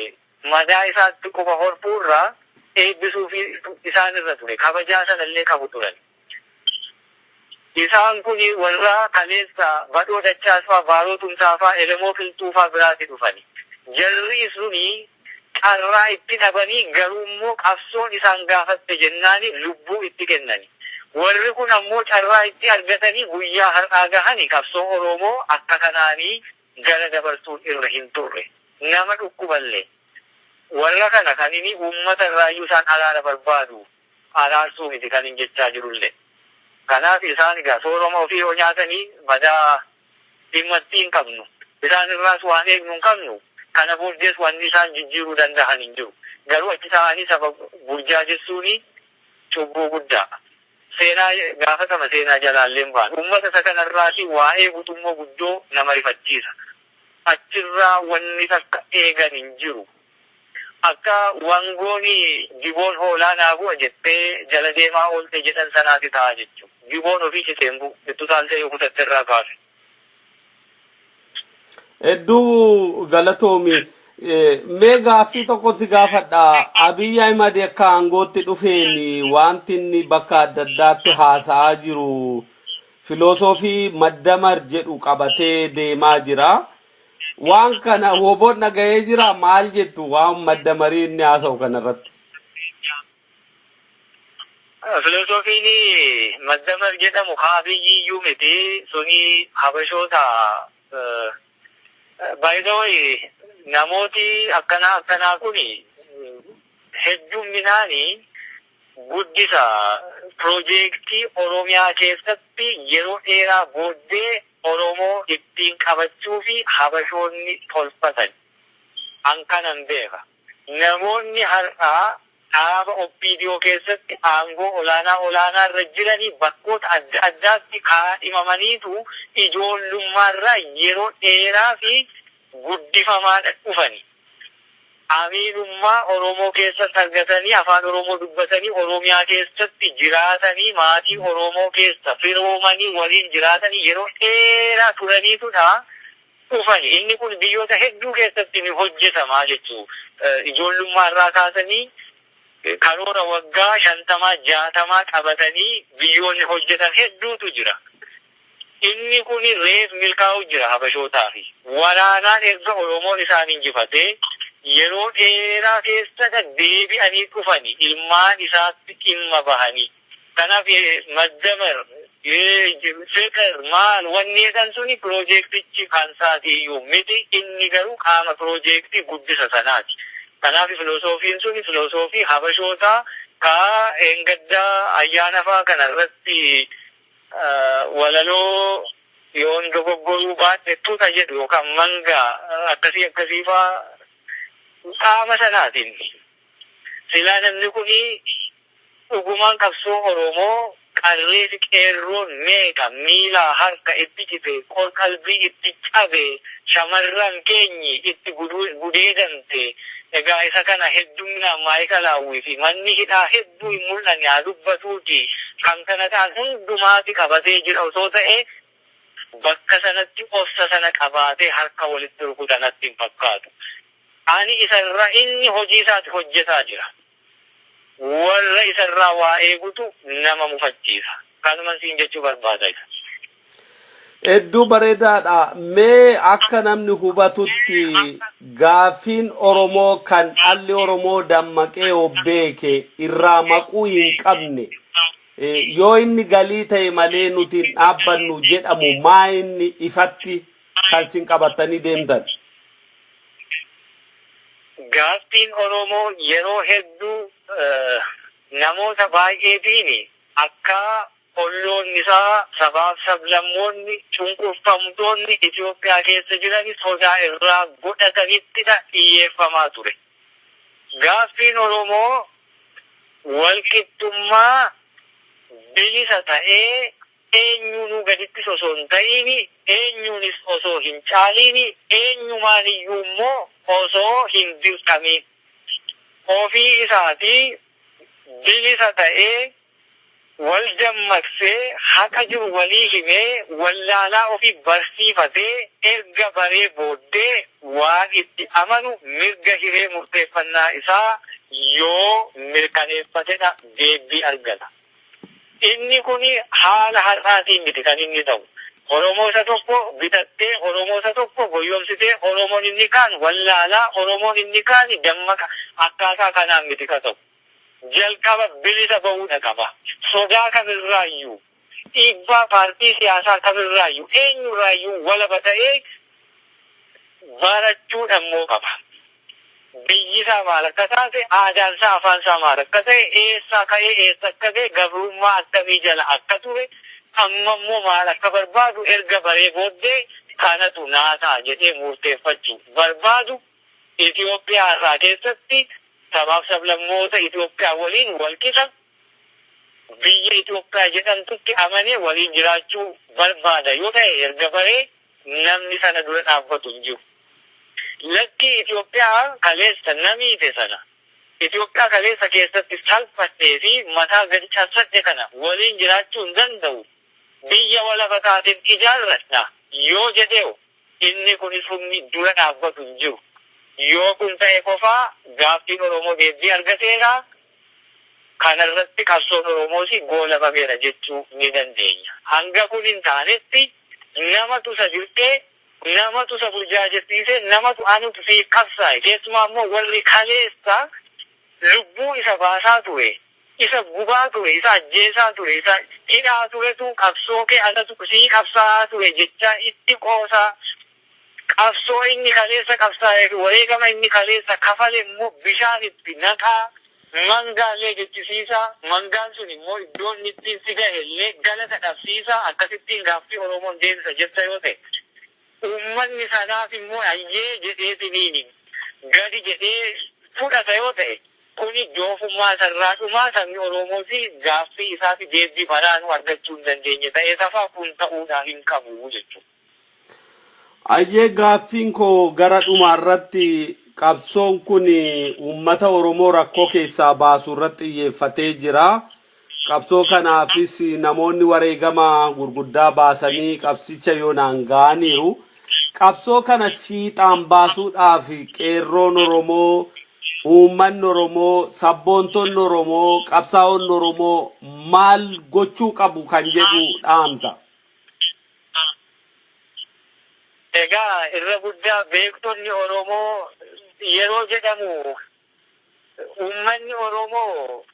Madaa isaatti quba horfuurraa eebbisuu fi isaan irra ture. Kabajaa sanallee qabu turan. Isaan kun warra kaleessa badhoo dachaasfaa, baaroo tumsaafaa, elemoo filtuufaa biraatti dhufani. Jarri suni carraa itti dhabanii garuu immoo qabsoon isaan gaafatte jennaani lubbuu itti kennani. Warri kun ammoo carraa itti argatanii guyyaa har'aa gahanii qabsoo Oromoo akka kanaanii gara dabarsuun irra hin turre. Nama dhukkuballee. Warra kana kan inni uummata irraayyuu isaan araara barbaadu araarsuu miti kan hin jechaa jirullee. Kanaaf isaan egaa sooroma ofii yoo nyaatanii madaa dhimmatti hin qabnu. Isaan irraas waan eegnu hin qabnu. Kana booddees wanni isaan jijjiiruu danda'an hin jiru. Garuu achi ta'anii saba burjaajessuuni cubbuu guddaa. Seenaa gaafatama seenaa jalaalleen ba'an. Uummata isa kanarraati waa'ee guutummoo guddoo nama rifachiisa. Achirraa wanni takka eegan hin jiru. Akka wangooni diboon hoolaa naa bu'a jettee jala deemaa oolte jedhan sanaati ta'a jechuudha. Diboon ofii citeen bu'u jettu taaltee yoo kutatte irraa kaase. Hedduu galatoomi. Mee gaaffii tokkotti gaafadha. Abiy Ahimad akka aangootti dhufeen wanti inni bakka adda addaatti haasa'aa jiru filosoofii maddamar jedhu qabatee deemaa jira. Waan kana woboon dhaga'ee jira maal jettu waan maddamarii inni haasa'u kanarratti? Filosoofiin maddamar jedhamu Abiyyiyyuu miti suni habashoota by the way namooti akkanaa kun heddumminaanii guddisa piroojeektii Oromiyaa keessatti yeroo dheeraa booddee Oromoo ittiin qabachuu fi habashoonni tolfatan. Ankanan beeka. Namoonni har'aa dhaaba OPDO keessatti aangoo olaanaa irra jiranii bakkoota adda addaatti kaadhimamaniitu ijoollummaarraa yeroo dheeraa fi guddifamaa dhufani. Amiinummaa Oromoo keessatti argatanii afaan Oromoo dubbatanii Oromiyaa keessatti jiraatanii maatii Oromoo keessa firoomanii waliin jiraatanii yeroo dheeraa turaniitudha dhufani. Inni kun biyyoota hedduu keessatti ni hojjetamaa jechuu. Ijoollummaa irraa kaasanii karoora waggaa 50-60 qabatanii biyyoonni hojjetan hedduutu jira. Inni kun reef milkaa'u jira habashootaaf. Waraanaan erga Oromoon isaan injifatee yeroo dheeraa keessa deebi'anii dhufanii ilmaan isaatti dhimma bahanii. Kanaaf maddamar fiqir maal wanneetan suni piroojeektichi kan isaatiiyyuu miti inni garuu qaama piroojeektii guddisa sanaati. Kanaaf filosoofiin suni filosoofii habashootaa kaa engaddaa ayyaana fa'aa kanarratti walaloo yoon dogoggoruu baadhettuuta jedhu yookaan manga akkasii fa'aa qaama sanaatiin. Silaa namni kuni dhugumaan qabsoo Oromoo qarreefi qeerroon meeqa miila harka itti cite qalbii itti cabe shamarran keenyi itti gudeedamte. Egaa isa kana hedduminaan maayikalaawwii fi manni hidhaa hedduu hin mul'anne haa dubbatuuti. Kan kana ta'an hundumaati qabatee jira osoo ta'e bakka sanatti obsa sana qabaatee harka walitti rukutanatti hin fakkaatu. Ani isarraa inni hojii isaati hojjetaa jira. Warra isarraa waa eegutu nama mufachiisa. Kanuman siin jechuu barbaada isa. Hedduu bareedaadha. Mee akka namni hubatutti gaaffiin Oromoo kan dhalli Oromoo dammaqee beeke irraa maquu hin qabne yoo inni galii ta'e malee nuti hin dhaabbannu jedhamu maa inni ifatti kan sin qabatanii deemtan? Gaaffiin Oromoo yeroo hedduu namoota baay'eetiin akka olloonni isaa sabaaf sablammoonni cunqurfamtoonni Itoophiyaa keessa jirani sodaa irraa godhatanittidha xiyyeeffamaa ture. Gaaffiin Oromoo walqixxummaa bilisa ta'ee eenyuunuu gaditti osoo hin ta'ini eenyuunis osoo hin caalini eenyumaaniyyuu immoo osoo hin dirqamin ofii isaatii bilisa ta'ee wal dammaqsee haqa jiru walii himee wallaalaa ofii barsiifatee erga baree booddee waan itti amanu mirga hiree murteeffannaa isaa yoo mirkaneeffatedha deebii argata. Inni kuni haala har'aatiin miti kan inni ta'u. Oromoo isa tokko bitattee Oromoo isa tokko goyyomsitee Oromoon inni kaan wallaalaa Oromoon inni kaan dammaqa akkaataa kanaan miti ka ta'u. Jalqaba bilisa ba'uudha qaba. Sodaa kamirraayyuu dhiibbaa paartii siyaasaa kamirraayyuu eenyurraayyuu walaba ta'ee barachuudha immoo qaba. Biyyi isaa maal akka taate aadaan isaa afaan isaa maal akka ta'e eessaa ka'ee eessa akka ta'e gabrummaa akkamii jala akka ture amma immoo maal akka barbaadu erga baree booddee kanatu naa ta'a jedhee murteeffachuu barbaadu Itoophiyaa irraa keessatti sabaaf sablammoota Itoophiyaa waliin walqixa biyya Itoophiyaa jedhamtutti amanee waliin jiraachuu barbaada yoo ta'e erga baree namni sana dura dhaabbatu hin jiru. Lakki Itoophiyaa kaleessa namiite sana Itoophiyaa kaleessa keessatti salphattee fi mataa gadi cabsadhe kana waliin jiraachuu hin danda'u. Biyya walaba taateen ijaarradha yoo jedhee inni kunis humni dura dhaabbatu hin jiru. Yoo kun ta'e qofaa gaaffiin Oromoo deebii argateera. Kanarratti qabsoon Oromoos goolabameera jechuu ni dandeenya. Hanga kun hin taanetti namatu isa jirtee namatu isa burjaajessiisee namatu anutu siif qabsaa'e. Keessumaa immoo warri kaleessa lubbuu isa baasaa ture, isa gubaa ture, isa ajjeesaa ture, isa hidhaa turetu qabsoo kee anatu sii qabsaa'aa ture jechaa itti qoosaa. Qabsoo inni kaleessa qabsaa'ee fi wareegama inni kaleessa kafale immoo bishaan itti naqaa mangaalee jechisiisaa. Mangaan sun immoo iddoon ittiin si gahellee galata dhabsiisaa. Akkasittiin gaaffii Oromoon deebisa jetta yoo ta'e uummanni sanaaf immoo ayyee jedheetiniin gadi jedhee fudhata yoo ta'e kuni doofummaa sarraadhumaa sabni Oromoo fi gaaffii isaa fi deebii baraanuu argachuu hin dandeenye ta'ee safaa kun ta'uudhaa hin qabu jechuudha. Ayyee gaaffiin koo gara dhumaarratti qabsoon kun uummata Oromoo rakkoo keessaa baasuu irratti xiyyeeffatee jira. Qabsoo kanaafis namoonni wareegama gurguddaa baasanii qabsicha yoonaan ga'aniiru. Qabsoo kana fiixaan baasuudhaaf qeerroon Oromoo, uummanni Oromoo, sabboontoonni Oromoo, qabsaa'onni Oromoo maal gochuu qabu kan jedhu dhaamta. Egaa irra guddaa beektonni Oromoo yeroo jedhamu uummanni Oromoo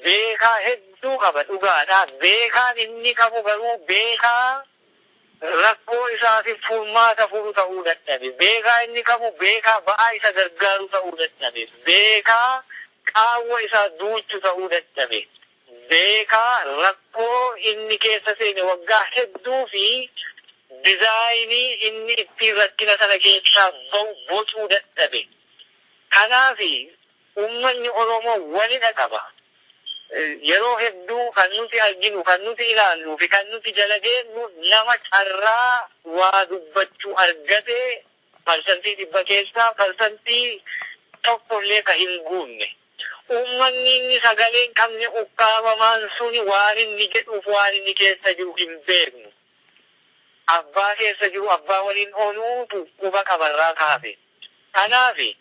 beekaa hedduu qaba dhugaadha. Beekaan inni qabu garuu beekaa rakkoo isaatiif furmaata furu ta'uu dadhabe. Beekaa inni qabu beekaa ba'aa isa gargaaru ta'uu dadhabe. Beekaa qaawwa isaa duuchu ta'uu dadhabe. Beekaa rakkoo inni keessa seene waggaa hedduu fi dizaayinii inni ittiin rakkina sana keessaa ba'u bocuu dadhabe. Kanaafi ummanni Oromoo walidha qaba. Yeroo hedduu kan nuti arginu, kan nuti ilaallu fi kan nuti jala deemnu nama carraa waa dubbachuu argate parsantii 100 keessaa parsantii tokkollee ka hin guunne. Ummanni inni sagalee hin qabne ukkaamamaan suni waan inni jedhuuf waan inni keessa jiru hin beeknu. Abbaa keessa jiru abbaa waliin ooluutu quba qabarraa kaafe. Kanaafi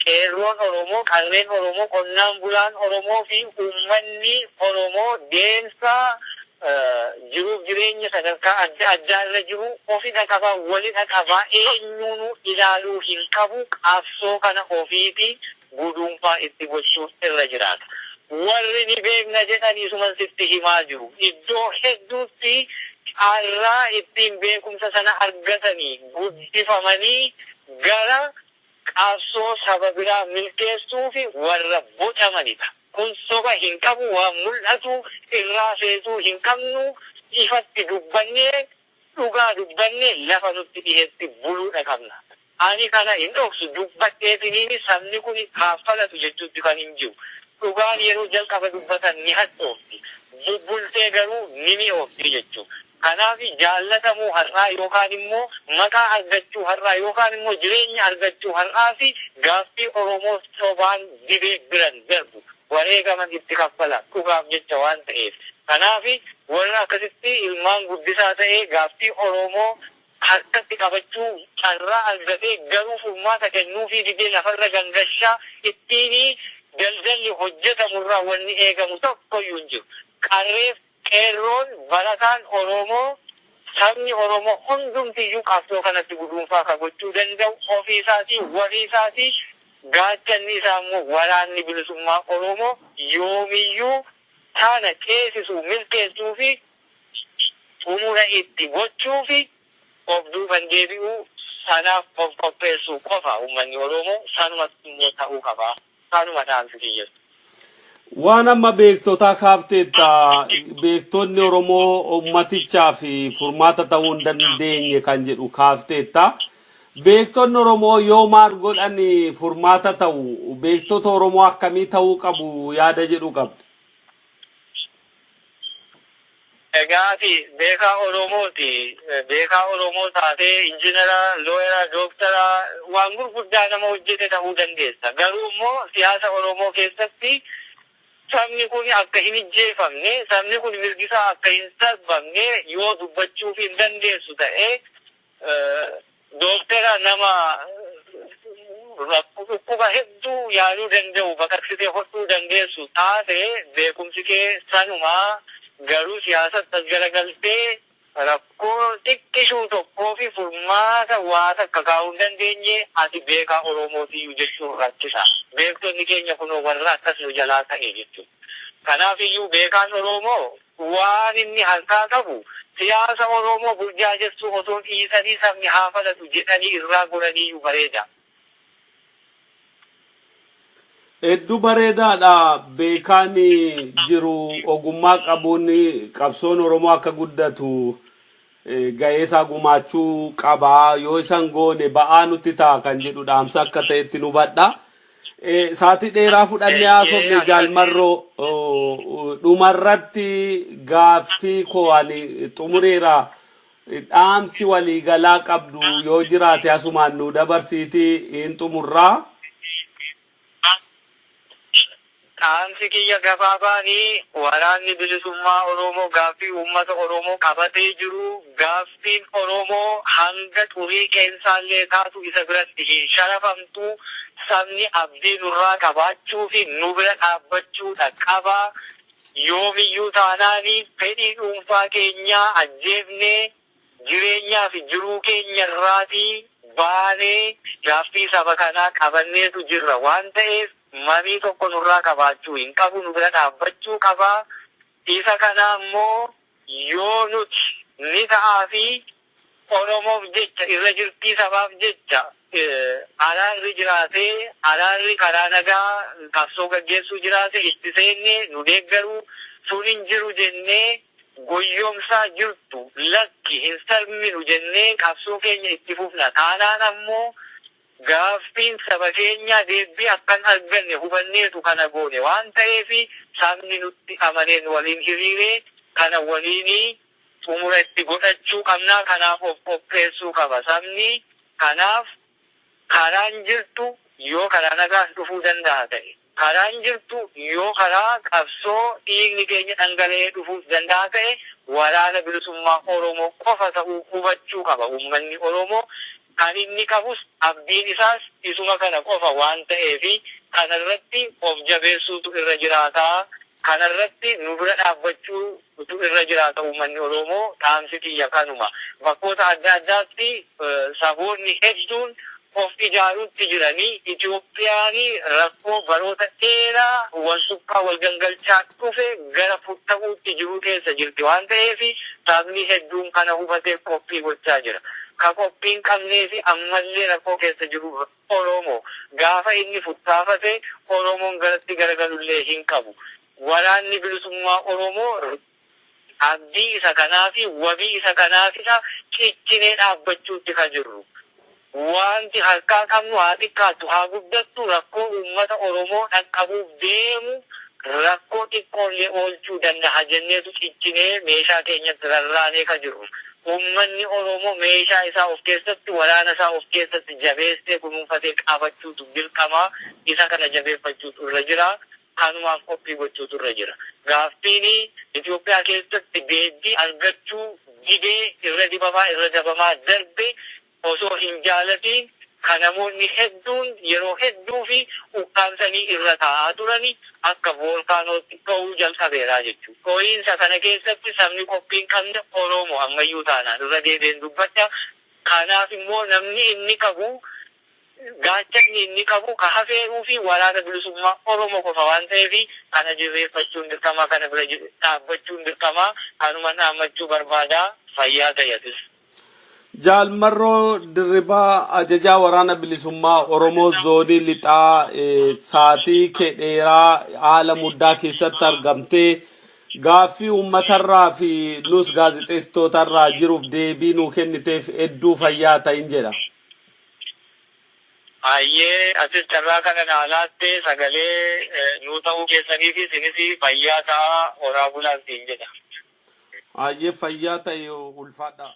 qeerroon Oromoo, qarreen Oromoo, qonnaan bulaan Oromoo fi ummanni Oromoo deemsa jiruuf jireenya sadarkaa adda addaa irra jiru ofidha qabaa, walidha qabaa, eenyuunu ilaaluu hin qabu. Qabsoo kana ofiiti guduunfaa itti gochuuf irra jiraata. Warri ni beekna jedhanii suman sitti himaa jiru. Iddoo hedduutti carraa ittiin beekumsa sana argatanii guddifamanii gara qabsoo saba biraa milkeessuu fi warra bocamanidha. Kun soba hin qabu, waan mul'atu irraa feesuu hin qabnu, ifatti dubbannee dhugaa dubbannee lafa nutti dhiheetti buluudha qabna. Ani kana hin dhoksu dubbadheetiniin sabni kun kaffalatu jechuutti kan hin jiru. Dhugaan yeroo jalqaba dubbatan ni hadhoofti. Bubbultee garuu ni mi'oofti jechuudha. Kanaaf jaallatamuu har'aa yookaan immoo maqaa argachuu har'aa yookaan immoo jireenya argachuu har'aa fi gaaffii Oromoo sobaan dibee biran darbu wareegaman itti kaffala dhugaaf jecha waan ta'eef. Kanaaf warra akkasitti ilmaan guddisaa ta'ee gaaffii Oromoo harkatti qabachuu carraa argatee garuu furmaata kennuu fi dibee lafarra gangashaa ittiin daldalli hojjetamurraa wanni eegamu tokkoyyuu hin jiru. Qarreef qeerroon barataan Oromoo, sabni Oromoo hundumtiyyuu qabsoo kanatti guduunfaa kan gochuu danda'u ofiisaatii, waliisaatii, gaachanni isaa immoo waraanni bilisummaa Oromoo yoomiyyuu kana ceesisuu, milkeessuu fi xumura itti gochuu fi of duuban deebi'uu sanaaf of qopheessuu qofa uummanni Oromoo sanumatti immoo ta'uu qaba. Sanuma dhaamsi kiyyeessu. Waan amma beektotaa kaafteetta beektonni Oromoo ummatichaa fi furmaata ta'uu hin dandeenye kan jedhu kaafteetta. Beektonni Oromoo yoo maal godhan furmaata ta'u, beektota Oromoo akkamii ta'uu qabu yaada jedhu qabda. Egaati beekaa Oromooti. Beekaa Oromoo taatee injiinara, looyera, dooktara waan gurguddaa nama hojjete ta'uu dandeessa. Garuu immoo siyaasa Oromoo keessatti sabni kun akka hin ijjeefamne, sabni kun mirgisaa akka hin sarbamne yoo dubbachuuf hin dandeessu ta'ee dooktara nama dhukkuba hedduu yaaluu danda'u baqaqsitee hodhuu dandeessu taate beekumsi kee sanumaa garuu siyaasatti garagaltee rakkoo xiqqishuu tokkoo fi furmaata waa takka kaa'uu hin dandeenye ati beekaa Oromootiyyuu jechuun rakkisa. Beektonni keenya kunoo warra akkas nu jalaa ta'e jechuudha. Kanaafiyyuu beekaan Oromoo waan inni harkaa qabu siyaasa Oromoo burjaajessuu osoo dhiisanii sabni haa fudhatu jedhanii irraa godhaniiyyuu bareeda. Hedduu bareedaadha. Beekaan jiru ogummaa qabuun qabsoon Oromoo akka guddatu ga'eesaa gumaachuu qabaa. Yoo isan goone ba'aa nutti ta'a kan jedhu dhaamsa akka ta'etti nu hubadha. Saatii dheeraa fudhannee haasofne Jaal Marroo dhumarratti gaaffii koo ani xumureera. Dhaamsi waliigalaa qabdu yoo jiraate asumaan nu dabarsiitii hin xumurraa. Dhaamsi kiyya gabaabaanii waraanni bilisummaa Oromoo gaaffii uummata Oromoo qabatee jiru. Gaaffiin Oromoo hanga xurii qeensaallee taatu isa biratti hin sharafamtu. Sabni abdii nurraa qabaachuu fi nu bira dhaabbachuudha qaba. Yoomiyyuu taanaanii fedhii dhuunfaa keenyaa ajjeefnee jireenyaa fi jiruu keenya irraatii baanee gaaffii saba kanaa qabanneetu jirra waan ta'eef mamii tokko nurraa qabaachuu hin qabu, nu bira dhaabbachuu qaba. Isa kana immoo yoo nuti ni ta'aa fi Oromoof jecha irra jirtii sabaaf jecha araarri jiraatee araarri karaa nagaa qabsoo gaggeessuu jiraate itti seennee nu deeggaruu sun hin jiru jennee goyyomsaa jirtu lakki hin salminu jennee qabsoo keenya itti fufna. Taanaan ammoo gaaffiin saba keenya deebii akkan arganne hubanneetu kana goone waan ta'eefi sabni nutti amaneen waliin hiriiree kana waliinii xumura itti godhachuu qabnaa kanaaf of qopheessuu qaba sabni kanaaf karaan jirtu yoo karaa nagaas dhufuu danda'a ta'e karaan jirtu yoo karaa qabsoo dhiigni keenya dhangala'ee dhufuu danda'a ta'e waraana bilisummaa Oromoo qofa ta'uu hubachuu qaba uummanni Oromoo kan inni qabus abdiin isaas isuma kana qofa waan ta'eefi kanarratti of jabeessuutu irra jiraataa kanarratti nu bira dhaabbachuutu irra jiraata uummanni Oromoo dhaamsi kiyya kanuma bakkoota adda addaatti saboonni hedduun of ijaaruutti jiranii Itoophiyaan rakkoo baroota dheeraa wal suphaa wal gangalchaa dhufe gara futtaa'uutti jiru keessa jirti waan ta'eefi sabni hedduun kana hubatee qophii gochaa jira. Ka qophiin qabnee fi ammallee rakkoo keessa jiru Oromoo gaafa inni futtaafate Oromoon garatti garagalullee hin qabu. Waraanni bilisummaa Oromoo abdii isa kanaa fi wabii isa kanaafidha ciccinee dhaabbachuutti kan jirru. Wanti harkaa qabnu haa xiqqaatu haa guddattu rakkoo uummata Oromoo dhaqqabuuf deemu rakkoo xiqqoollee oolchuu danda'a jenneetu ciccinee meeshaa keenyatti rarraanee kan jirru. Uummanni Oromoo meeshaa isaa of keessatti waraana isaa of keessatti jabeessee kunuunfatee qabachuutu dirqama isa kana jabeeffachuutu irra jira. Kanumaaf qophii gochuutu irra jira. Gaaffiin Itoophiyaa keessatti deebii argachuu didee irra dibamaa irra dabamaa darbe osoo hin jaalatiin kan namoonni hedduun yeroo hedduu fi ukkaamsanii irra taa'aa turani akka voolkaanootti ta'uu jalqabeeraa jechuudha. Qo'iinsa kana keessatti sabni qophiin qabne Oromoo ammayyuu taanaan irra deebiin dubbata. Kanaaf immoo namni inni qabu gaachanni inni qabu ka hafeeruu fi waraana bilisummaa Oromoo qofa waan ta'eef kana jabeeffachuun dirqama kana bira dhaabbachuun dirqama kanuma dhaammachuu barbaada fayyaa ta'atis. Jaal Marroo Ajajaa waraana bilisummaa Oromoo zoonii lixaa saatii dheeraa haala muddaa keessatti argamtee gaaffii uummatarraa fi nus gaazexeessitootarraa jiruuf deebii nuu kenniteef hedduu fayyaa ta'in jedha. Ayyee asis carraa kana naalaattee sagalee nuu ta'uu keessanii fi sinis fayyaa ta'a horaa bulaan siin jedha. Ayyee fayyaa ta'e ulfaadha.